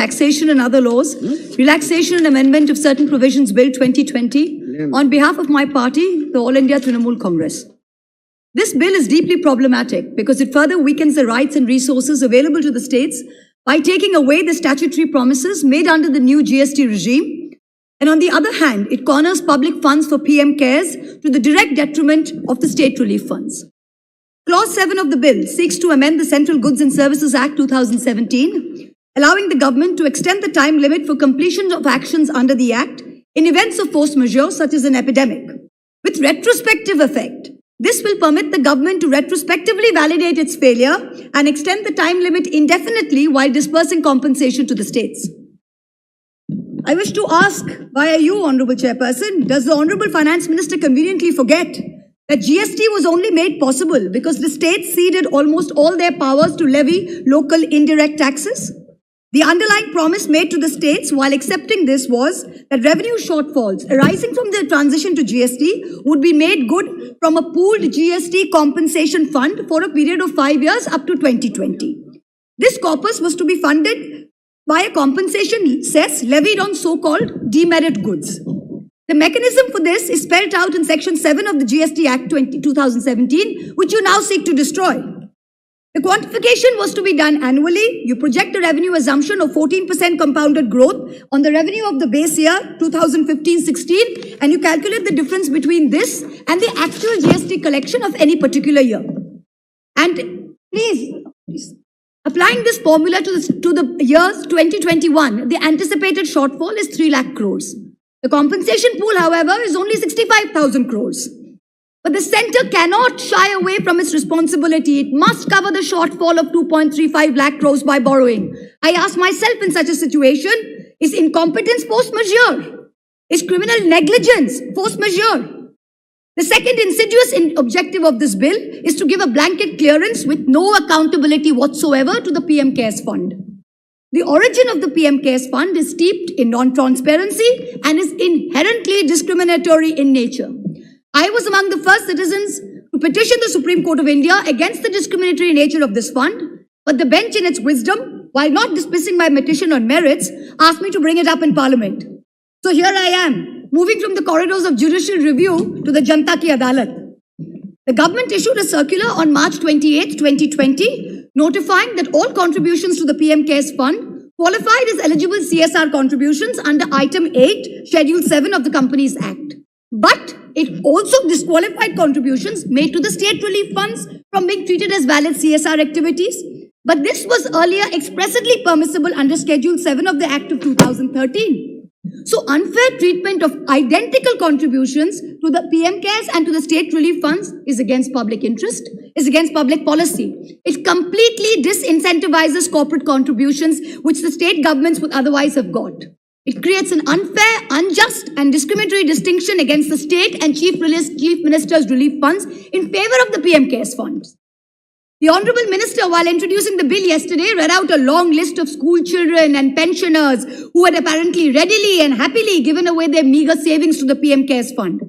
Taxation and Other Laws, Relaxation and Amendment of Certain Provisions Bill 2020, on behalf of my party, the All India Trinamool Congress. This bill is deeply problematic because it further weakens the rights and resources available to the states by taking away the statutory promises made under the new GST regime. And on the other hand, it corners public funds for PM CARES to the direct detriment of the state relief funds. Clause 7 of the bill seeks to amend the Central Goods and Services Act 2017, allowing the government to extend the time limit for completion of actions under the Act in events of force majeure such as an epidemic. With retrospective effect, this will permit the government to retrospectively validate its failure and extend the time limit indefinitely while dispersing compensation to the states. I wish to ask via you, Honourable Chairperson, does the Honourable Finance Minister conveniently forget that GST was only made possible because the states ceded almost all their powers to levy local indirect taxes? The underlying promise made to the states while accepting this was that revenue shortfalls arising from the transition to GST would be made good from a pooled GST compensation fund for a period of 5 years up to 2020. This corpus was to be funded by a compensation cess levied on so-called demerit goods. The mechanism for this is spelled out in Section 7 of the GST Act 2017, which you now seek to destroy. The quantification was to be done annually. You project a revenue assumption of 14% compounded growth on the revenue of the base year 2015-16, and you calculate the difference between this and the actual GST collection of any particular year. And please, applying this formula to the years 2021, the anticipated shortfall is 3 lakh crores. The compensation pool, however, is only 65,000 crores. But the centre cannot shy away from its responsibility. It must cover the shortfall of 2.35 lakh crores by borrowing. I ask myself in such a situation, is incompetence force majeure? Is criminal negligence force majeure? The second insidious objective of this bill is to give a blanket clearance with no accountability whatsoever to the PM CARES Fund. The origin of the PM CARES Fund is steeped in non-transparency and is inherently discriminatory in nature. I was among the first citizens to petition the Supreme Court of India against the discriminatory nature of this fund, but the bench in its wisdom, while not dismissing my petition on merits, asked me to bring it up in Parliament. So here I am, moving from the corridors of judicial review to the Janta Ki Adalat. The government issued a circular on March 28, 2020, notifying that all contributions to the PM CARES Fund qualified as eligible CSR contributions under Item 8, Schedule 7 of the Companies Act. But it also disqualified contributions made to the state relief funds from being treated as valid CSR activities. But this was earlier expressly permissible under Schedule 7 of the Act of 2013. So unfair treatment of identical contributions to the PM CARES and to the state relief funds is against public interest, is against public policy. It completely disincentivizes corporate contributions which the state governments would otherwise have got. It creates an unfair, unjust and discriminatory distinction against the state and chief minister's relief funds in favor of the PM CARES funds. The Honourable Minister, while introducing the bill yesterday, read out a long list of school children and pensioners who had apparently readily and happily given away their meagre savings to the PM CARES Fund.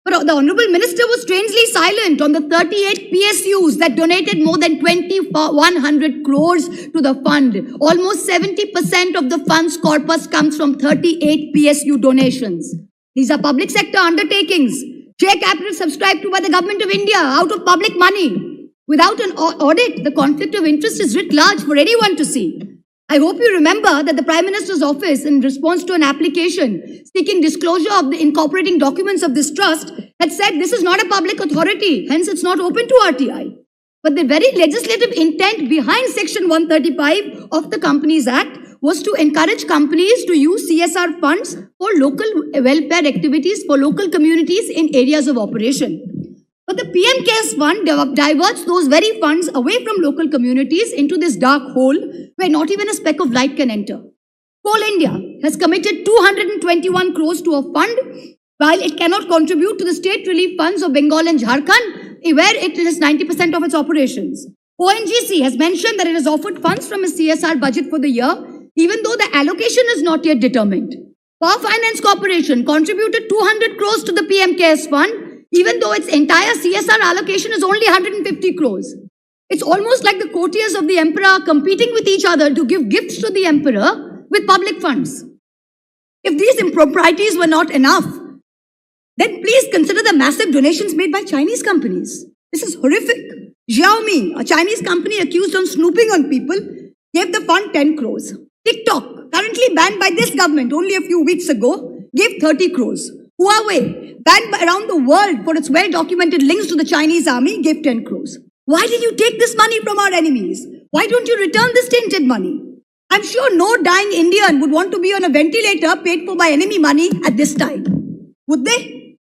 But the Honourable Minister was strangely silent on the 38 PSUs that donated more than 2,100 crores to the fund. Almost 70% of the fund's corpus comes from 38 PSU donations. These are public sector undertakings, share capital subscribed to by the Government of India out of public money. Without an audit, the conflict of interest is writ large for anyone to see. I hope you remember that the Prime Minister's office, in response to an application seeking disclosure of the incorporating documents of this trust, had said this is not a public authority, hence it's not open to RTI. But the very legislative intent behind Section 135 of the Companies Act was to encourage companies to use CSR funds for local welfare activities for local communities in areas of operation. But the PM CARES Fund diverts those very funds away from local communities into this dark hole where not even a speck of light can enter. Coal India has committed 221 crores to a fund while it cannot contribute to the state relief funds of Bengal and Jharkhand, where it is 90% of its operations. ONGC has mentioned that it has offered funds from its CSR budget for the year, even though the allocation is not yet determined. Power Finance Corporation contributed 200 crores to the PM CARES Fund, even though its entire CSR allocation is only 150 crores. It's almost like the courtiers of the emperor are competing with each other to give gifts to the emperor with public funds. If these improprieties were not enough, then please consider the massive donations made by Chinese companies. This is horrific. Xiaomi, a Chinese company accused of snooping on people, gave the fund 10 crores. TikTok, currently banned by this government only a few weeks ago, gave 30 crores. Huawei, banned around the world for its well-documented links to the Chinese army, gave 10 crores. Why did you take this money from our enemies? Why don't you return this tainted money? I'm sure no dying Indian would want to be on a ventilator paid for by enemy money at this time. Would they?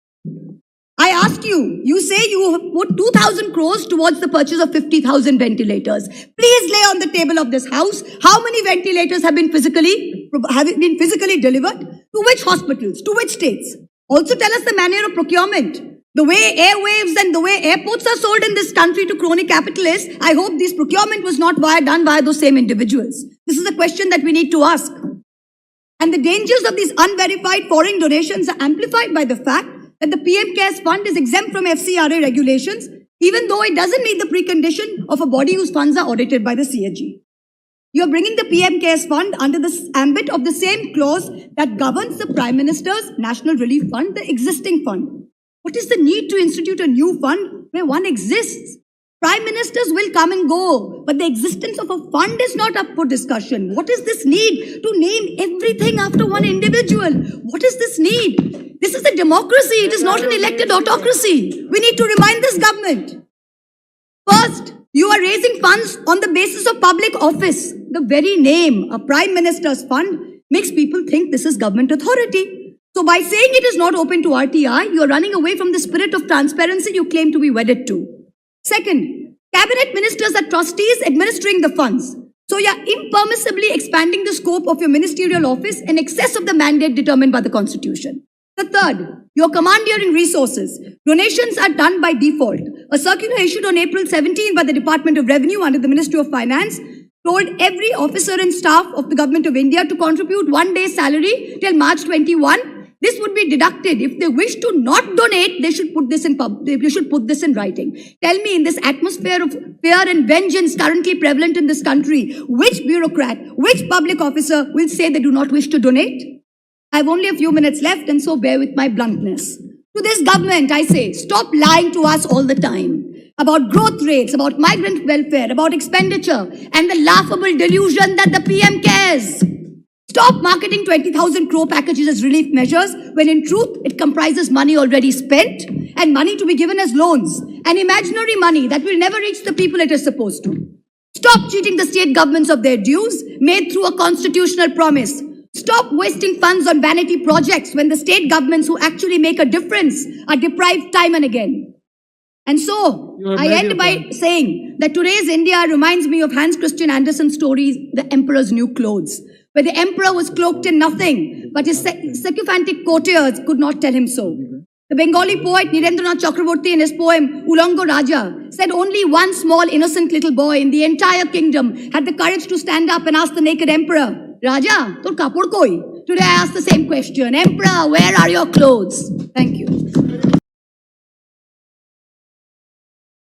I ask you, you say you have put 2,000 crores towards the purchase of 50,000 ventilators. Please lay on the table of this house how many ventilators have been physically delivered, to which hospitals, to which states. Also tell us the manner of procurement. The way airwaves and the way airports are sold in this country to crony capitalists, I hope this procurement was not done by those same individuals. This is a question that we need to ask. And the dangers of these unverified foreign donations are amplified by the fact that the PM CARES fund is exempt from FCRA regulations, even though it doesn't meet the precondition of a body whose funds are audited by the CAG. You are bringing the PM CARES fund under the ambit of the same clause that governs the Prime Minister's National Relief Fund, the existing fund. What is the need to institute a new fund where one exists? Prime Ministers will come and go, but the existence of a fund is not up for discussion. What is this need to name everything after one individual? What is this need? This is a democracy. It is not an elected autocracy. We need to remind this government. First, you are raising funds on the basis of public office. The very name, a Prime Minister's fund, makes people think this is government authority. So by saying it is not open to RTI, you are running away from the spirit of transparency you claim to be wedded to. Second, cabinet ministers are trustees administering the funds. So you are impermissibly expanding the scope of your ministerial office in excess of the mandate determined by the Constitution. The third, your commandeering resources. Donations are done by default. A circular issued on April 17 by the Department of Revenue under the Ministry of Finance told every officer and staff of the Government of India to contribute 1 day's salary till March 21. This would be deducted. If they wish to not donate, they should put this in writing. Tell me, in this atmosphere of fear and vengeance currently prevalent in this country, which bureaucrat, which public officer will say they do not wish to donate? I have only a few minutes left, and so bear with my bluntness. To this government, I say, stop lying to us all the time about growth rates, about migrant welfare, about expenditure, and the laughable delusion that the PM cares. Stop marketing 20,000 crore packages as relief measures when in truth it comprises money already spent and money to be given as loans, an imaginary money that will never reach the people it is supposed to. Stop cheating the state governments of their dues made through a constitutional promise. Stop wasting funds on vanity projects when the state governments who actually make a difference are deprived time and again. And so, I end by saying that today's India reminds me of Hans Christian Andersen's story, The Emperor's New Clothes, where the emperor was cloaked in nothing, but his sycophantic courtiers could not tell him so. The Bengali poet Nirendranath Chakraborty in his poem Ulango Raja said only one small innocent little boy in the entire kingdom had the courage to stand up and ask the naked emperor, Raja, tor kapod koi? Today I ask the same question, Emperor, where are your clothes? Thank you.